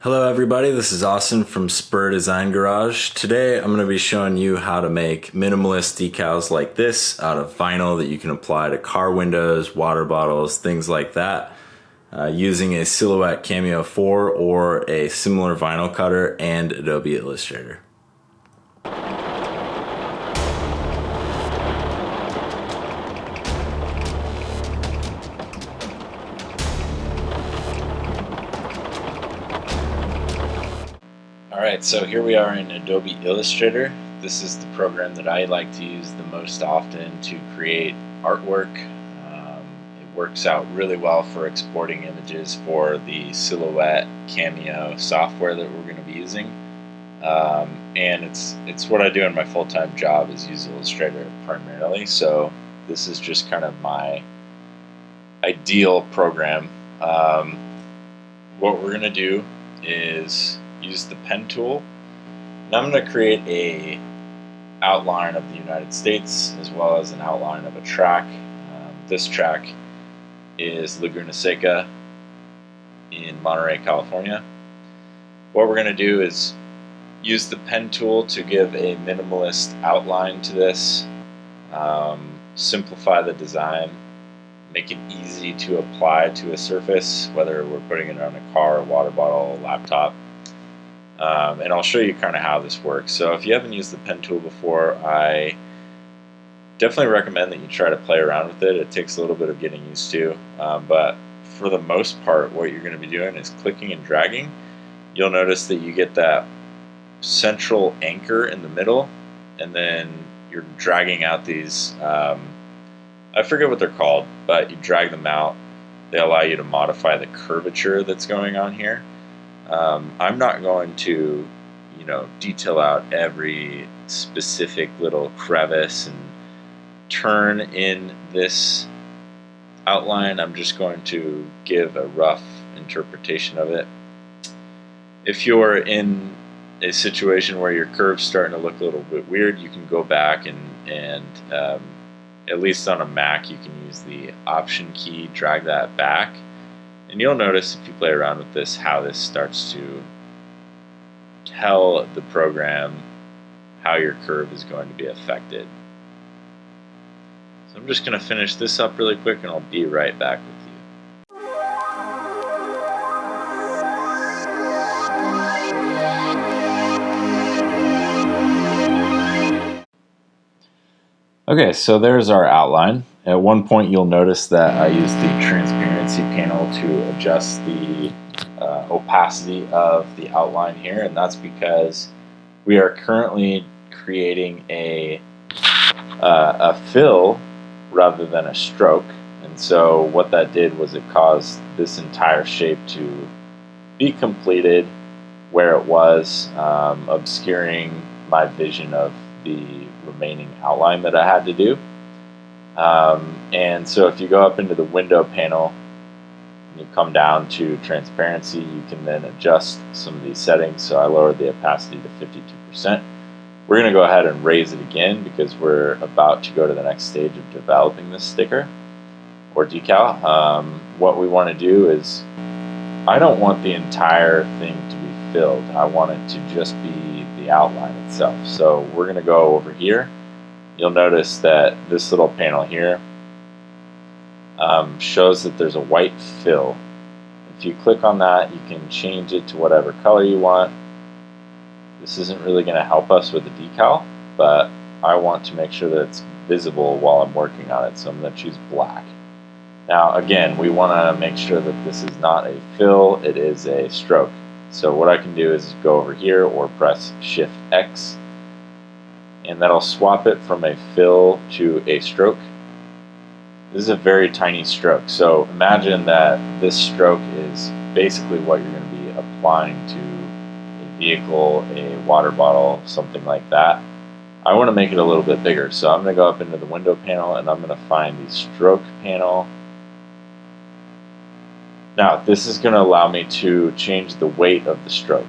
Hello everybody, this is Austin from Spur Design Garage. Today I'm going to be showing you how to make minimalist decals like this out of vinyl that you can apply to car windows, water bottles, things like that, using a Silhouette Cameo 4 or a similar vinyl cutter and Adobe Illustrator. Alright, so here we are in Adobe Illustrator. This is the program that I like to use the most often to create artwork. It works out really well for exporting images for the Silhouette Cameo software that we're going to be using. And it's what I do in my full-time job is use Illustrator primarily, so this is just kind of my ideal program. What we're going to do is use the pen tool. Now I'm going to create a outline of the United States as well as an outline of a track. This track is Laguna Seca in Monterey, California. What we're going to do is use the pen tool to give a minimalist outline to this, simplify the design, make it easy to apply to a surface, whether we're putting it on a car, a water bottle, a laptop. And I'll show you kind of how this works. So if you haven't used the pen tool before, I definitely recommend that you try to play around with it. It takes a little bit of getting used to, but for the most part what you're going to be doing is clicking and dragging. You'll notice that you get that central anchor in the middle, and then you're dragging out these, I forget what they're called, but you drag them out. They allow you to modify the curvature that's going on here. I'm not going to, detail out every specific little crevice and turn in this outline. I'm just going to give a rough interpretation of it. If you're in a situation where your curve's starting to look a little bit weird, you can go back and at least on a Mac, you can use the Option key, drag that back. And you'll notice if you play around with this how this starts to tell the program how your curve is going to be affected. So I'm just going to finish this up really quick and I'll be right back with you. Okay, so there's our outline. At one point you'll notice that I used the transparency panel to adjust the opacity of the outline here, and that's because we are currently creating a fill rather than a stroke. And so what that did was it caused this entire shape to be completed where it was, obscuring my vision of the remaining outline that I had to do. And so if you go up into the window panel and you come down to transparency, you can then adjust some of these settings. So I lowered the opacity to 52%. We're going to go ahead and raise it again because we're about to go to the next stage of developing this sticker or decal. What we want to do is, I don't want the entire thing to be filled. I want it to just be the outline itself. So we're going to go over here. You'll notice that this little panel here shows that there's a white fill. If you click on that, you can change it to whatever color you want. This isn't really going to help us with the decal, but I want to make sure that it's visible while I'm working on it, so I'm going to choose black. Now again, we want to make sure that this is not a fill, it is a stroke. So what I can do is go over here or press Shift X, and that'll swap it from a fill to a stroke. This is a very tiny stroke, so imagine that this stroke is basically what you're going to be applying to a vehicle, a water bottle, something like that. I want to make it a little bit bigger, so I'm going to go up into the window panel and I'm going to find the stroke panel. Now this is going to allow me to change the weight of the stroke.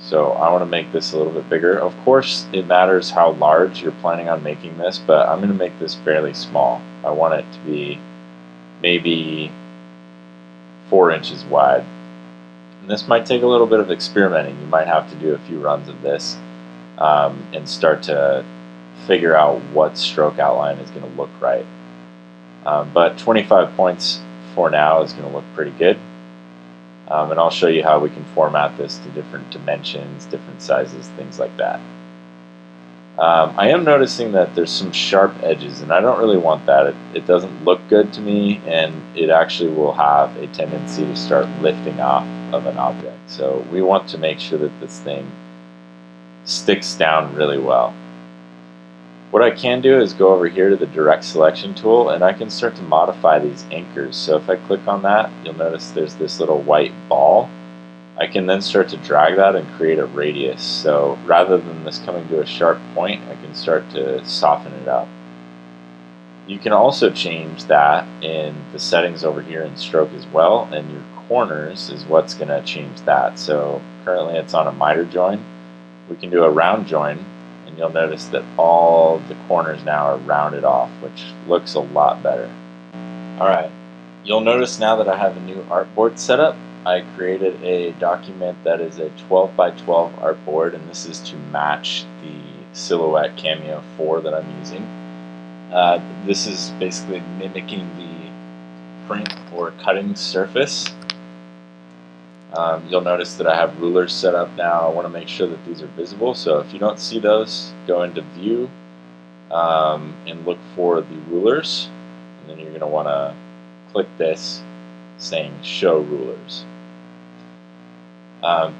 So I want to make this a little bit bigger. Of course, it matters how large you're planning on making this, but I'm going to make this fairly small. I want it to be maybe 4 inches wide. And this might take a little bit of experimenting. You might have to do a few runs of this and start to figure out what stroke outline is going to look right. But 25 points for now is going to look pretty good. And I'll show you how we can format this to different dimensions, different sizes, things like that. I am noticing that there's some sharp edges, and I don't really want that. It doesn't look good to me, and it actually will have a tendency to start lifting off of an object. So we want to make sure that this thing sticks down really well. What I can do is go over here to the direct selection tool, and I can start to modify these anchors. So if I click on that, you'll notice there's this little white ball. I can then start to drag that and create a radius. So rather than this coming to a sharp point, I can start to soften it up. You can also change that in the settings over here in stroke as well, and your corners is what's going to change that. So currently it's on a miter join. We can do a round join, and you'll notice that all the corners now are rounded off, which looks a lot better. Alright, you'll notice now that I have a new artboard set up. I created a document that is a 12 by 12 artboard, and this is to match the Silhouette Cameo 4 that I'm using. This is basically mimicking the print or cutting surface. You'll notice that I have rulers set up now. I want to make sure that these are visible, so if you don't see those, go into View and look for the rulers, and then you're going to want to click this saying Show Rulers.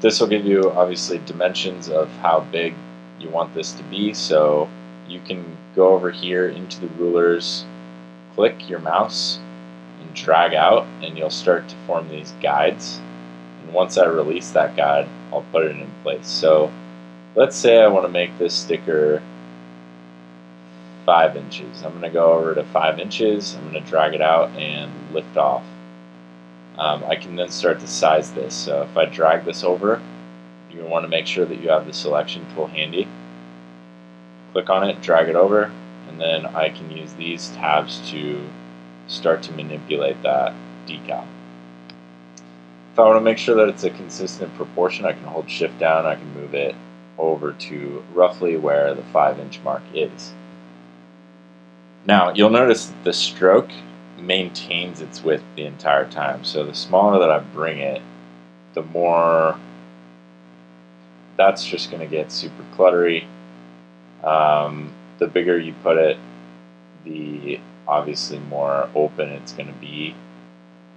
This will give you obviously dimensions of how big you want this to be, so you can go over here into the rulers, click your mouse and drag out, and you'll start to form these guides. And once I release that guide, I'll put it in place. So let's say I want to make this sticker 5 inches. I'm going to go over to 5 inches, I'm going to drag it out and lift off. I can then start to size this. So if I drag this over, you want to make sure that you have the selection tool handy. Click on it, drag it over, and then I can use these tabs to start to manipulate that decal. If I want to make sure that it's a consistent proportion, I can hold shift down, I can move it over to roughly where the 5-inch mark is. Now you'll notice that the stroke maintains its width the entire time. So the smaller that I bring it, the more that's just going to get super cluttery. The bigger you put it, the obviously more open it's going to be.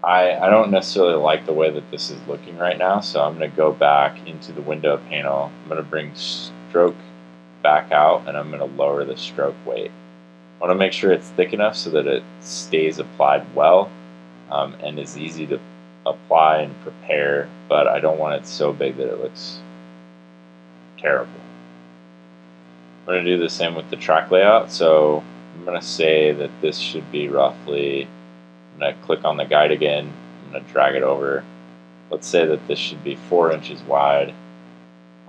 I don't necessarily like the way that this is looking right now, so I'm going to go back into the window panel. I'm going to bring stroke back out, and I'm going to lower the stroke weight. I want to make sure it's thick enough so that it stays applied well and is easy to apply and prepare, but I don't want it so big that it looks terrible. I'm going to do the same with the track layout, so I'm going to say that this should be roughly, I'm going to click on the guide again, I'm going to drag it over. Let's say that this should be 4 inches wide.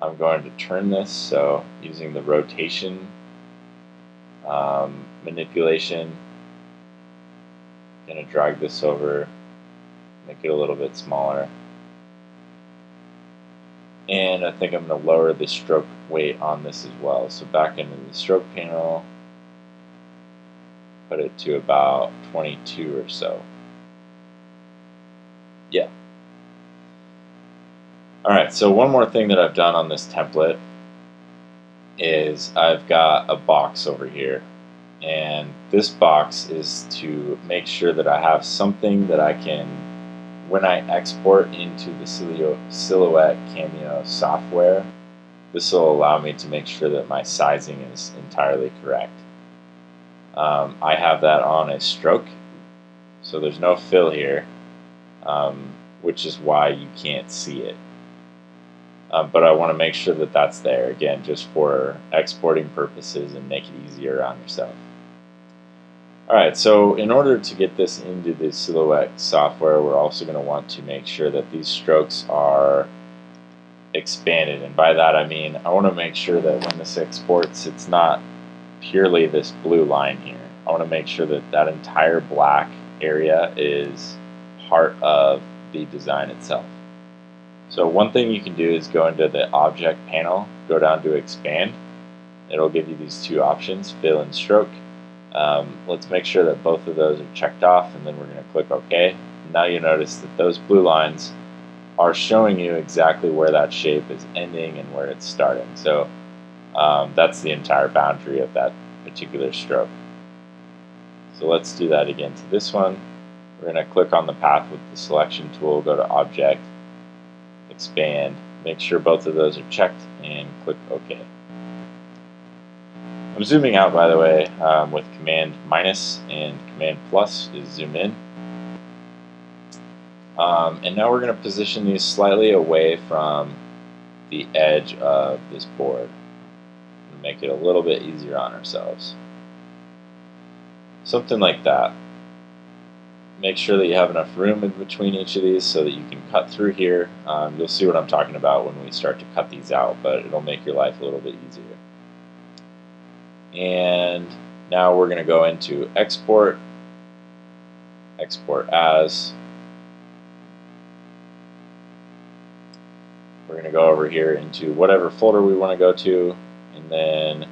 I'm going to turn this, so using the rotation manipulation, I'm going to drag this over, make it a little bit smaller. And I think I'm going to lower the stroke weight on this as well. So back into the stroke panel, put it to about 22 or so. Yeah. Alright, so one more thing that I've done on this template is I've got a box over here. And this box is to make sure that I have something that I can, when I export into the Silhouette Cameo software, this will allow me to make sure that my sizing is entirely correct. I have that on a stroke, so there's no fill here, which is why you can't see it. But I want to make sure that that's there, again, just for exporting purposes and make it easier on yourself. Alright, so in order to get this into the Silhouette software, we're also going to want to make sure that these strokes are expanded. And by that I mean, I want to make sure that when this exports, it's not purely this blue line here. I want to make sure that that entire black area is part of the design itself. So one thing you can do is go into the object panel, go down to expand. It'll give you these two options, fill and stroke. Let's make sure that both of those are checked off, and then we're going to click OK. Now you notice that those blue lines are showing you exactly where that shape is ending and where it's starting. So that's the entire boundary of that particular stroke. So let's do that again to this one. We're going to click on the path with the selection tool, go to Object, Expand, make sure both of those are checked, and click OK. I'm zooming out, by the way, with Command minus, and Command plus is zoom in. And now we're going to position these slightly away from the edge of this board and make it a little bit easier on ourselves. Something like that. Make sure that you have enough room in between each of these so that you can cut through here. You'll see what I'm talking about when we start to cut these out, but it'll make your life a little bit easier. And now we're going to go into Export, Export As. We're going to go over here into whatever folder we want to go to, and then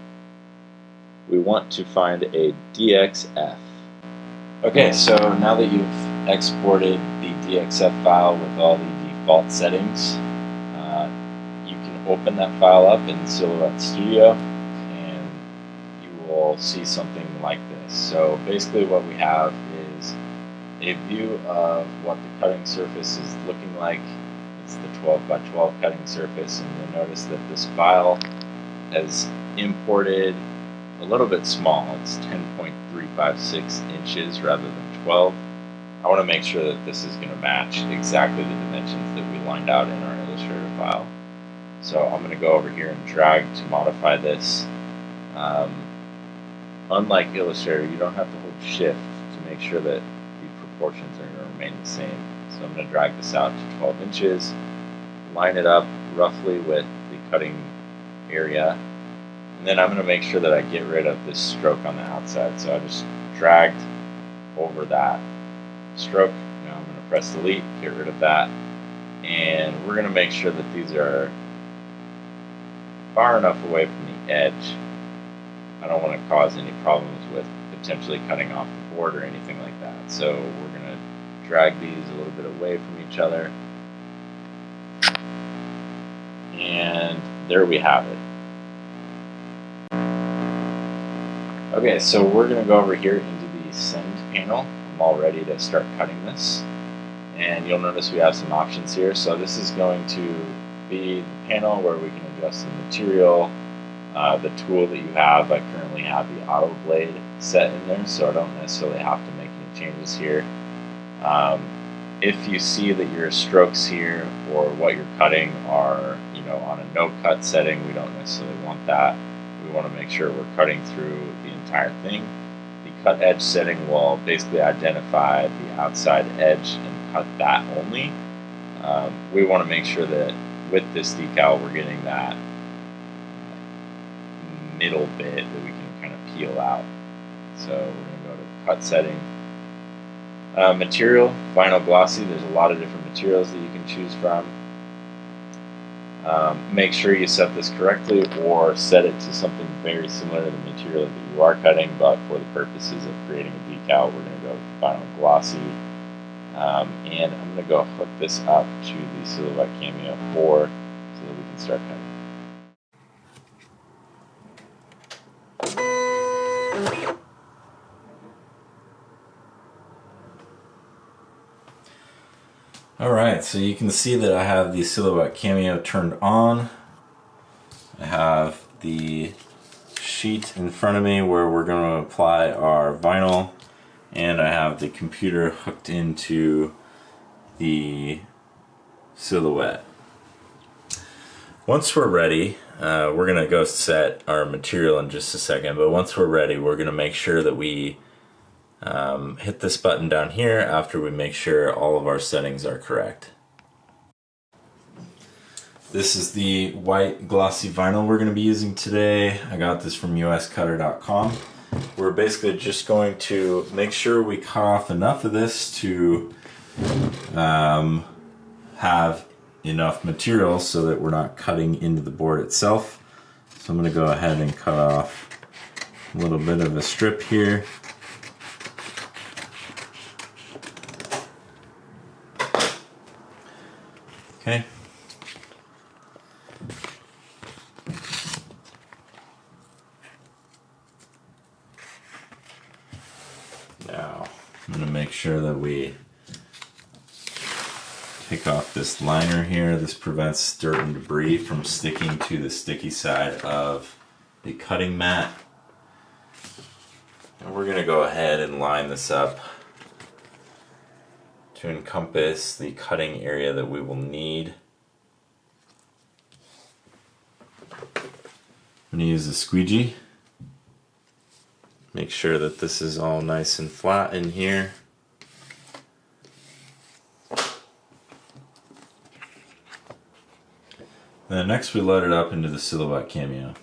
we want to find a DXF. Okay, so now that you've exported the DXF file with all the default settings, you can open that file up in Silhouette Studio, and you will see something like this. So basically what we have is a view of what the cutting surface is looking like. It's the 12 by 12 cutting surface, and you'll notice that this file has imported a little bit small. It's 10.356 inches rather than 12. I want to make sure that this is going to match exactly the dimensions that we lined out in our Illustrator file. So I'm going to go over here and drag to modify this. Unlike Illustrator, you don't have to hold shift to make sure that the proportions are going to remain the same. So I'm going to drag this out to 12 inches, line it up roughly with the cutting area, and then I'm going to make sure that I get rid of this stroke on the outside. So I just dragged over that stroke. Now I'm going to press delete, get rid of that, and we're going to make sure that these are far enough away from the edge. I don't want to cause any problems with potentially cutting off the board or anything like that. So we're going to drag these a little bit away from each other, and there we have it. Okay, so we're going to go over here into the Send panel. I'm all ready to start cutting this, and you'll notice we have some options here. So this is going to be the panel where we can adjust the material, the tool that you have. I currently have the auto blade set in there, so I don't necessarily have to make any changes here. If you see that your strokes here or what you're cutting are, on a no cut setting, we don't necessarily want that. We want to make sure we're cutting through the entire thing. The cut edge setting will basically identify the outside edge and cut that only. We want to make sure that with this decal we're getting that middle bit that we can kind of peel out. So we're going to go to cut setting. Material, vinyl glossy. There's a lot of different materials that you can choose from. Make sure you set this correctly, or set it to something very similar to the material that you are cutting, but for the purposes of creating a decal, we're going to go with vinyl glossy. And I'm going to go hook this up to the Silhouette Cameo 4 so that we can start cutting. Alright, so you can see that I have the Silhouette Cameo turned on. I have the sheet in front of me where we're going to apply our vinyl, and I have the computer hooked into the Silhouette. Once we're ready, we're going to go set our material in just a second, but once we're ready, we're going to make sure that we hit this button down here after we make sure all of our settings are correct. This is the white glossy vinyl we're going to be using today. I got this from uscutter.com. We're basically just going to make sure we cut off enough of this to have enough material so that we're not cutting into the board itself. So I'm going to go ahead and cut off a little bit of a strip here. Okay. Now I'm going to make sure that we take off this liner here. This prevents dirt and debris from sticking to the sticky side of the cutting mat. And we're going to go ahead and line this up to encompass the cutting area that we will need. I'm going to use a squeegee. Make sure that this is all nice and flat in here. Then next we load it up into the Silhouette Cameo.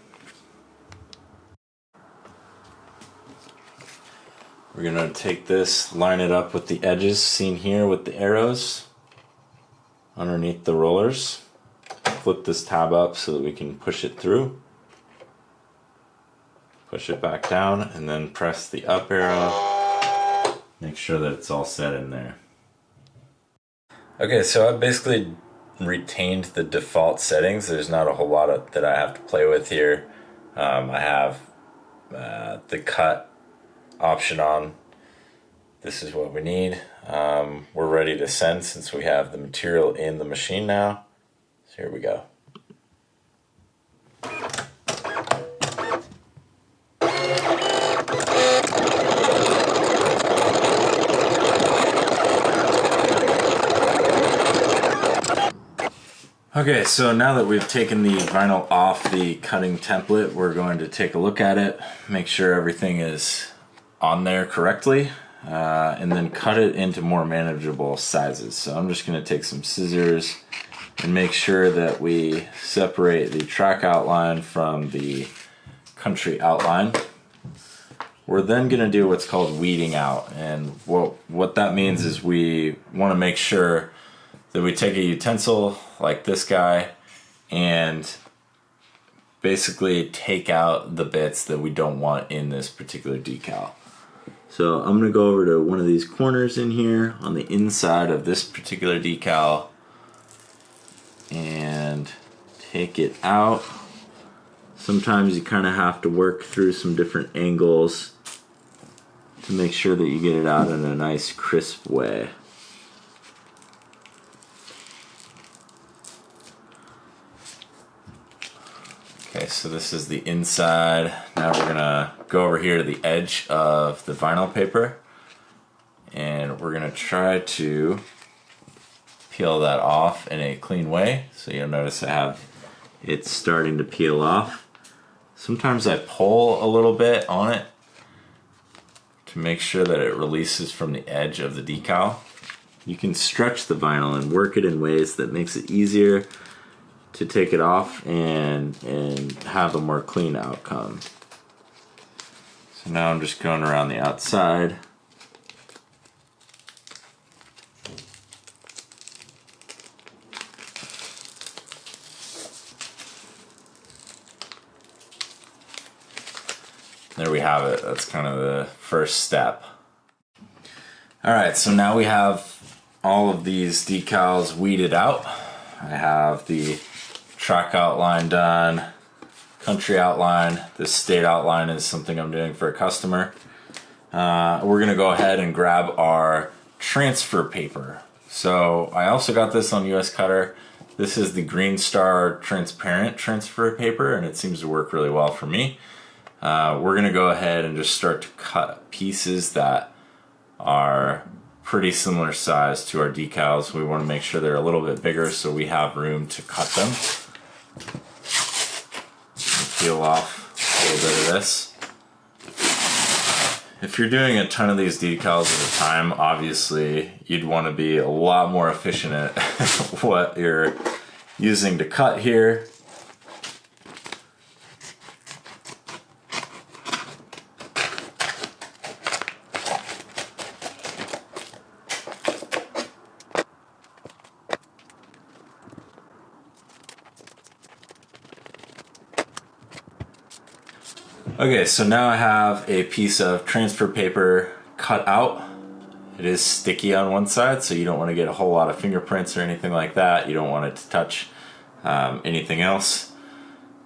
We're going to take this, line it up with the edges seen here with the arrows underneath the rollers. Flip this tab up so that we can push it through. Push it back down and then press the up arrow. Make sure that it's all set in there. Okay, so I've basically retained the default settings. There's not a whole lot that I have to play with here. I have the cut option on. This is what we need. We're ready to send since we have the material in the machine now. So here we go. Okay, so now that we've taken the vinyl off the cutting template, we're going to take a look at it, make sure everything is on there correctly, and then cut it into more manageable sizes. So I'm just going to take some scissors and make sure that we separate the track outline from the country outline. We're then going to do what's called weeding out, and what that means is we want to make sure that we take a utensil like this guy and basically take out the bits that we don't want in this particular decal. So I'm going to go over to one of these corners in here on the inside of this particular decal and take it out. Sometimes you kind of have to work through some different angles to make sure that you get it out in a nice crisp way. Okay, so this is the inside. Now we're gonna go over here to the edge of the vinyl paper and we're gonna try to peel that off in a clean way. So you'll notice I have it starting to peel off. Sometimes I pull a little bit on it to make sure that it releases from the edge of the decal. You can stretch the vinyl and work it in ways that makes it easier to take it off and have a more clean outcome. So now I'm just going around the outside. There we have it. That's kind of the first step. Alright, so now we have all of these decals weeded out. I have the track outline done, country outline. This state outline is something I'm doing for a customer. We're gonna go ahead and grab our transfer paper. So I also got this on US Cutter. This is the Green Star transparent transfer paper and it seems to work really well for me. We're gonna go ahead and just start to cut pieces that are pretty similar size to our decals. We want to make sure they're a little bit bigger so we have room to cut them. Peel off a little bit of this. If you're doing a ton of these decals at a time, obviously you'd want to be a lot more efficient at what you're using to cut here. Okay, so now I have a piece of transfer paper cut out. It is sticky on one side, so you don't want to get a whole lot of fingerprints or anything like that. You don't want it to touch anything else.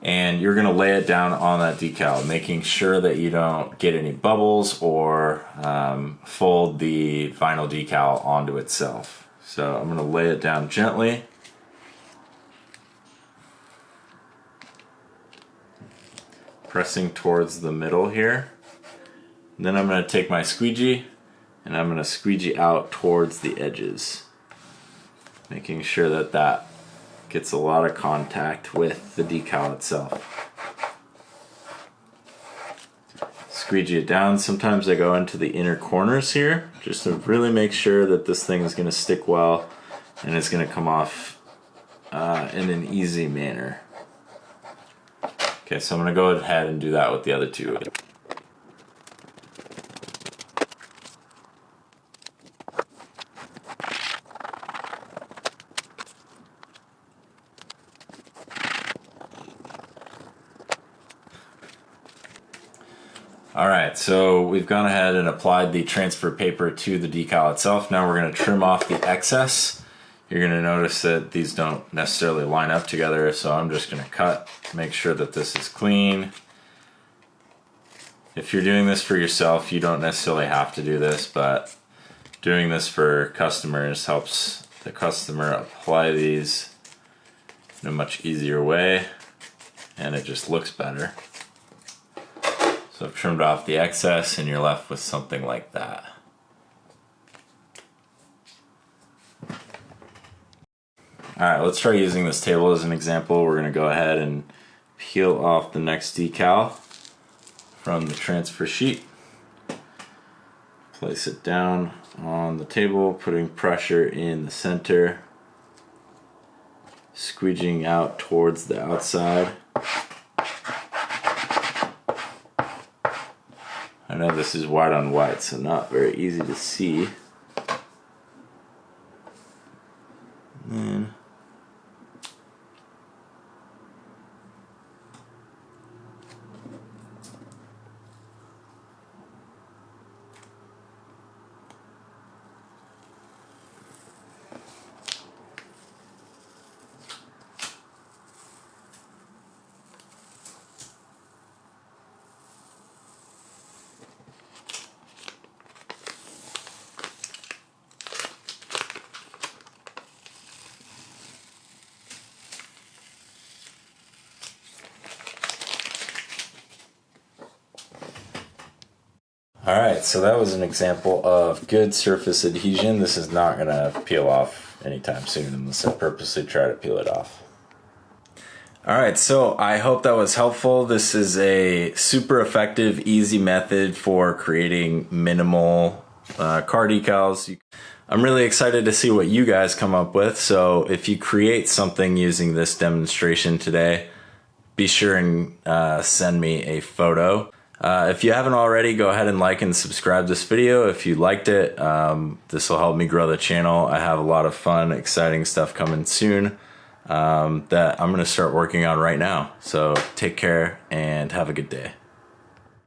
And you're going to lay it down on that decal, making sure that you don't get any bubbles or fold the vinyl decal onto itself. So I'm going to lay it down gently. Pressing towards the middle here. And then I'm going to take my squeegee and I'm going to squeegee out towards the edges, making sure that that gets a lot of contact with the decal itself. Squeegee it down. Sometimes I go into the inner corners here just to really make sure that this thing is going to stick well and it's going to come off in an easy manner. Okay, so I'm going to go ahead and do that with the other two. Alright, so we've gone ahead and applied the transfer paper to the decal itself. Now we're going to trim off the excess. You're going to notice that these don't necessarily line up together, so I'm just going to cut, make sure that this is clean. If you're doing this for yourself, you don't necessarily have to do this, but doing this for customers helps the customer apply these in a much easier way, and it just looks better. So I've trimmed off the excess and you're left with something like that. Alright, let's try using this table as an example. We're going to go ahead and peel off the next decal from the transfer sheet. Place it down on the table, putting pressure in the center, squeegeeing out towards the outside. I know this is white on white, so not very easy to see. And then alright, so that was an example of good surface adhesion. This is not going to peel off anytime soon unless I purposely try to peel it off. Alright, so I hope that was helpful. This is a super effective, easy method for creating minimal car decals. I'm really excited to see what you guys come up with, so if you create something using this demonstration today, be sure and send me a photo. If you haven't already, go ahead and like and subscribe this video if you liked it. This will help me grow the channel. I have a lot of fun, exciting stuff coming soon that I'm going to start working on right now. So take care and have a good day.